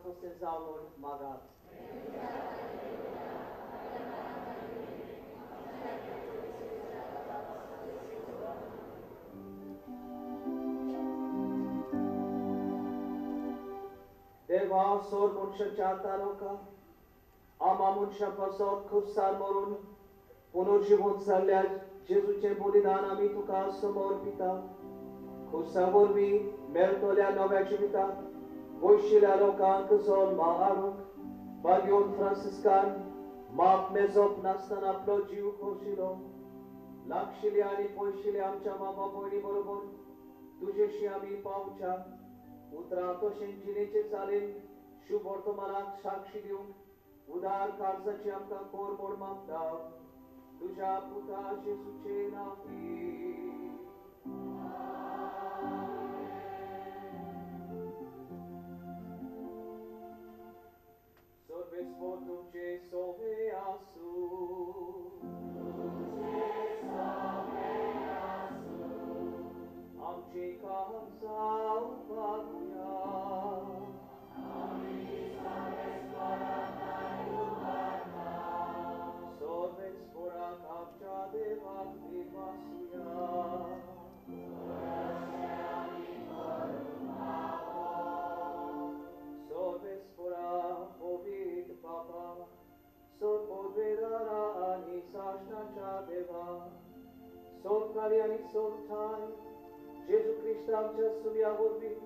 co se zaunul magat. Deva sormun şaçata roka, amamun şapasot kursar morun, punur život salya, Jesu ce bolidan ami tu ca somor pita, kursa vorbi, mertolea novea civita, voșilea roca încăzol ma aruc, bagion franciscan, map mezop nastana plogiu coșilo, lakshiliani poșile am ceama vapori borobor, tuje și ami paucea, utrato șengine țalem, șubortomanak shakshiliung, udar calza ce am ca cormor mam dau, tuja puta Jesu ce n-afi. Sorves votum ce sovea sus, am ce calzau paguia, sorves fora capcia de vacti vasuia, sorves fora povit papa, sor podvedara ani sașna cea deva, sor caliani sor tai, Jesu Christ am ce sumia vorbit,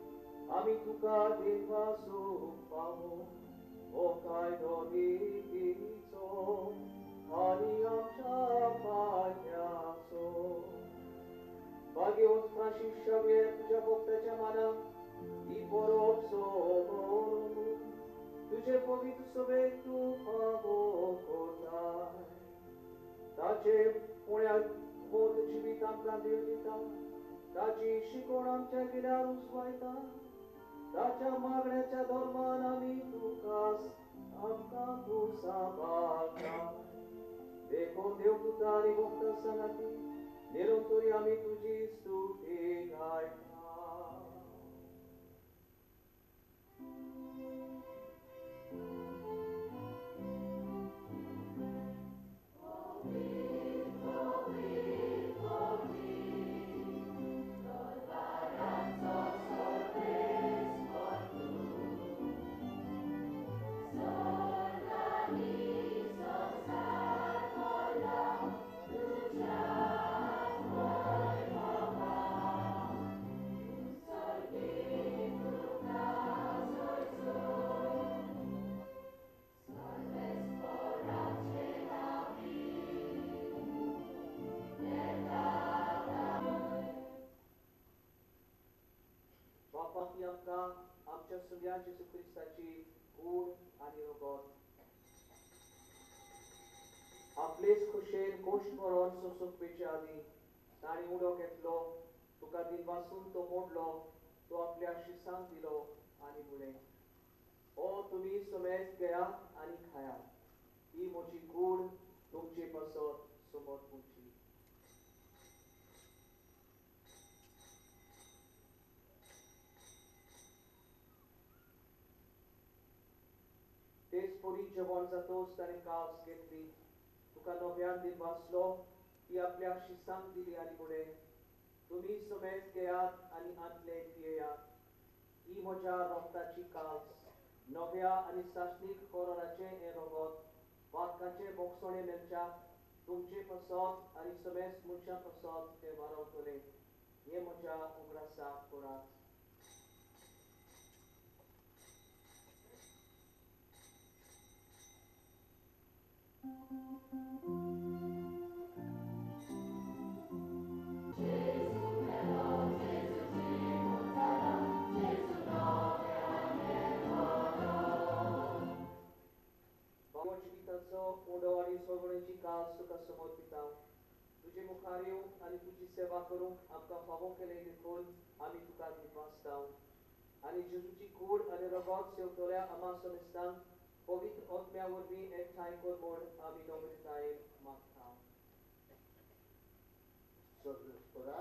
ami tu ca din vasu pamo, o cai doritițo, ani am cea paniaso. Bagiot frași Xavier, cea boctă cea mana, i porop somoru, tu ce povit sovetu pavocotai, da ce punea vot civitam clandilita, da ce și coram cea ghilearul svaita, da cea magre cea dormana mitu cas, am cantu sabata. De condeu tu tari voctă sănăti, neronturi amitu gistu te gaita. Am ce sumia Jesu Christ aci cur ani rogot. Aples coșen coș moron sosuc peciadi, tani uno ketlo, tu ca din vasunto modlo, tu aplea și santilo ani bule. O tu mi sumesc gea ani khaya, i moci cur, tum ce pasot sumot punci. Sporit vonzatos tare caos getli, tu ca novian din vaslo, i aplea și sanctili anibule, tu mi somesc geat ani antle fieat, i moja roctaci caos, novia ani sașnic hororace e rogot, vatcace boxone melcea, tumce pasot ani somesc mucea pasot e varotole, e moja ugrasa curat. Udori sorvolenci calsu ca somorpitau. Tuce mucariu, ani tuci se vacorung, am ca favonchele de col, ami tu ca di pastau. Ani Jesuci cur, ani rogot se octolea amason estan, povit ot mea vorbi et tai cormor, ami domnitae mactau. Sorvespora,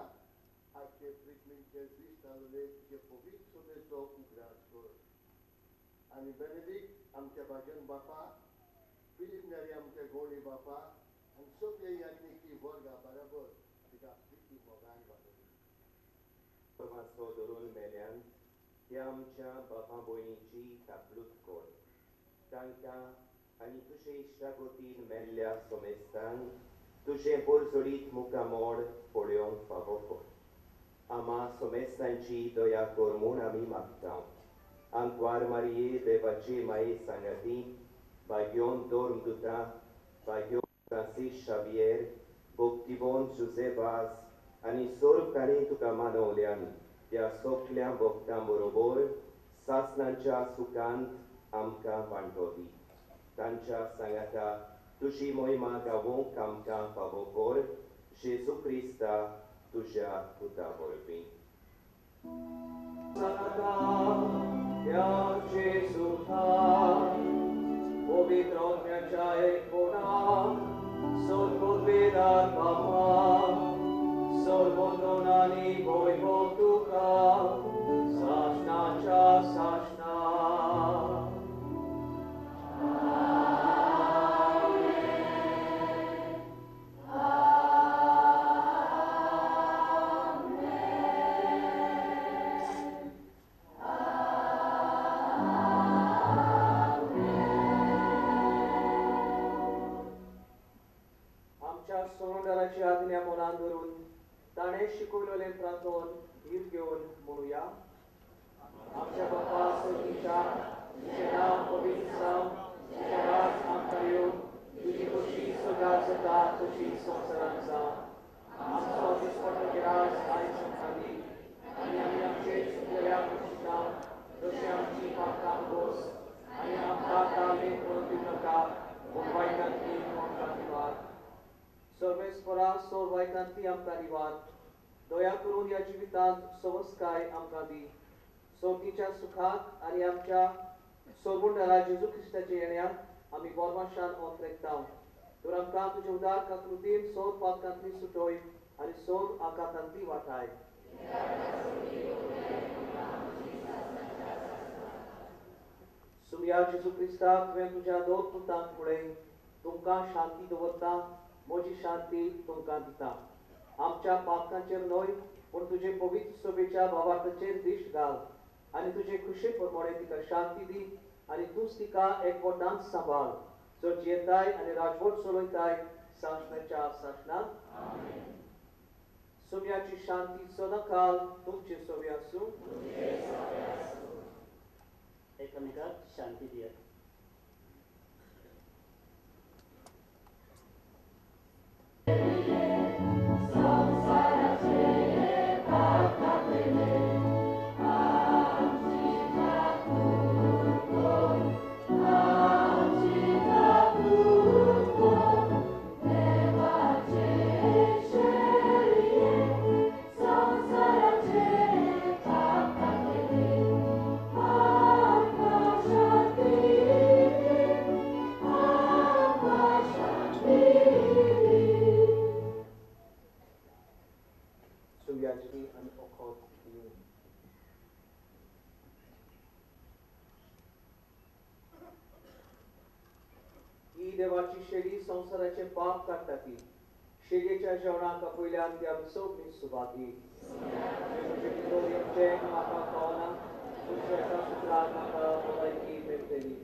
ace pritmin ce zista lule ce povit sonezo cu grațor. आणि बेनेडिक्ट आमच्या भाजन बापा फिलिप नेरी आमच्या गोळी बापा आणि सगळे याज्ञिकी वर्गा बरोबर तिका प्रीती मोगान वाटली परमात्सो धरून मेल्यान त्या आमच्या बापा भयणीची थापलूत कर तांकां आनी तुजे इश्टागोतीन मेल्ल्या सोमेस्तांक तुजें बोरजोडीत मुखामोड पळोवंक फावो कर आमा सोमेस्तांची दया कर म्हूण आमी मागता आंकवार मारये देवाचे माये सांगाती भाग्योन दोर्म दुता भाग्योन फ्रांसीस शावियर भोक्तिबोन जुसेबास आनी सोरकांनी तुका मानवल्यान त्या सगल्या भक्तां बरोबर सासणांच्या सुखांत आमकां वांटो दी तांच्या सांगाता तुजी मोहिमा गावोंक आमकां फावो कर जेजू क्रिस्ता तुज्या पुता वरवीं या जेसूचा पवित्र आत्म्याच्या एकपणात सर्ववेदार बापा सर्वोन्नतांनी वैभव तुका सासणाच्या सासणा सोडराची आज्ञा मनान धरून ताणें शिकवलेलें प्रार्थोन धीर घेवन म्हणुया आमच्या बापा सर्गीच्या तुजें नांव पवित्र जावं तुजें राज आमकां येवं तुजी खुशी सदांच जाता तशी संवसारांत जावं आमचो दिसपट्टो गिरास आयज आमकां दी आनी आमी आमचे चुकलेल्यांक क्षमता तशें आमची पातकां बोस आनी आमकां ताळमेळ करून दिवं नाका पूण वायटांतली आमकां दिवार सर्वेस्परा सोरवायकांती आमकां दिवार दया करून ह्या जिवितांत सवस्काय आमकां दी सोर्गीच्या सुखाक आनी आमच्या सोरमुंडरा जेजू क्रिस्ताच्या येण्याक आमी बोरमाशान ओंत्रेकता तर आमकां तुजे उदार काकृतीन सोर पातकांतली सुटोय आनी सोर आकांतांतली वाटाय सुमया जेजू क्रिस्ताक तुवें तुज्या दोन पुतांक फुडें तुमकां शांती दवरता म्हजी शांती तुमकां दिता आमच्या पातकांचेर न्हय पूण तुजे पवित्र सोबेच्या भावार्थाचेर दिश्ट घाल आनी तुजे खुशे प्रमाणे तिका शांती दी आनी तूंच तिका एकवटांत सांबाळ जो जियेताय आनी राजवट चलयताय सासणाच्या सासणांत सुमयाची शांती सदांकाल तुमचे सोबे आसूं एकामेकाक शांती दियात देवाची शेळी संसाराचे पाप काडटा ती शेळयेच्या जेवणाक पयल्यान ती आमी सगळीं सुवाती म्हाका पावना दुसऱ्याच्या सुत्राक म्हाका भलायकी मेळटली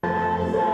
As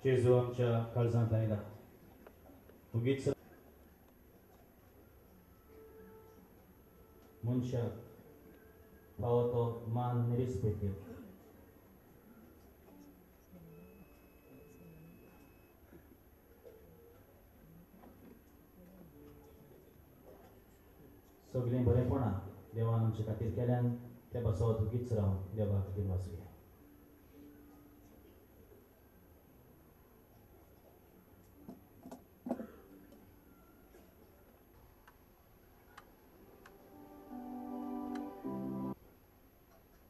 जेजू आमच्या काळजांत आयला उगीच मनशाक फावो तो मान आनी रिस्पेद दिवं. सगळें बरेपणां देवान आमचे खातीर केल्यान त्या बसत उगीच रावन देवा खातीर वाचुया.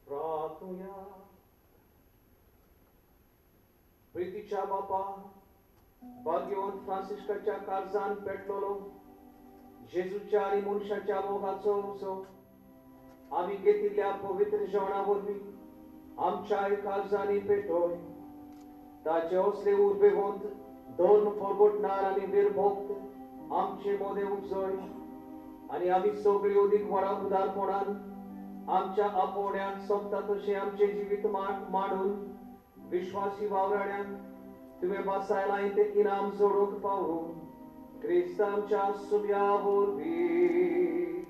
प्रार्थूया. प्रितीच्या बापा भाग्यवंत फ्रांसिस्काच्या काळजान पेटलोलो जेजूच्या आणि मनशाच्या मोगाचो उत्सव आम्ही घेतिल्ल्या पवित्र जेवणा वरवीं आमच्या काळजांनी पेटोय. ताचे असले उर्बेवंत धर्म परगटणार आणि निर्भोक्त आमचे मोदे उपजय आणि आम्ही सगळी अदीक व्हडा उदारपणान आमच्या आपोवण्यान सोंपता तशें आमचे जिवीत मांडून विश्वासी वावराड्यांक तुवें बासायलाय ते इनाम जोडूंक पावूं क्रिस्त आमच्या सुब्या वरवीं.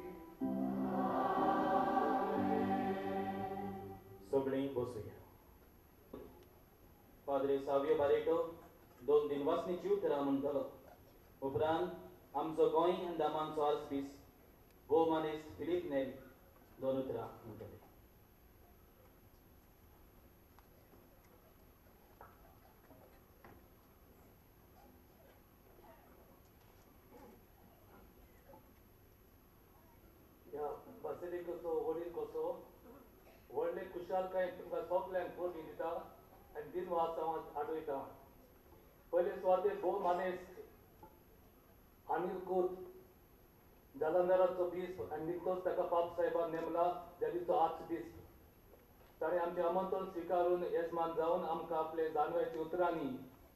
सगळीं बसुया. पाद्रे सावियो बारेटो 2 दिन वासनीची उतरां म्हणटलो. उपरांत आमचो गोंय अंदमानचो आर्चबीस वो मानेस्त फिलीप नेरी 2 उतरां म्हणटले. ह्या बासिलिकेचो वडील कसो व्हडले कुशालकाय तुमकां सोगल्यांक कोणी दिता आनी दिनवास हांव आडवयता. पयले सुवातेर भोव मानेस्त अनिल कोत जालंधराचो बीस आनी नितोच ताका बाब साहेबान नेमला दिल्लीचो आर्चबीस. ताणें आमचें आमंत्रण स्विकारून येजमान जावन आमकां आपले जानवेच्या उतरांनी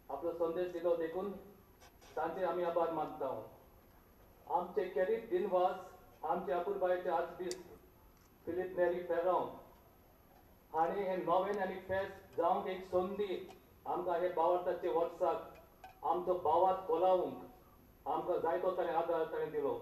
आपलो संदेश दिलो देखून तांचे आमी आभार मानता. आमचे केरीत दिनवास आमचे आपुलबायेचे आर्चबीस फिलीप नेरी फेरांव हाणें हें नोवें आनी फेस्त जावंक एक संदी आमकां हे बावार्थाचे वर्साक आमचो बावार्थ खोलावंक आमकां जायतो ताणें आदार ताणें दिलो.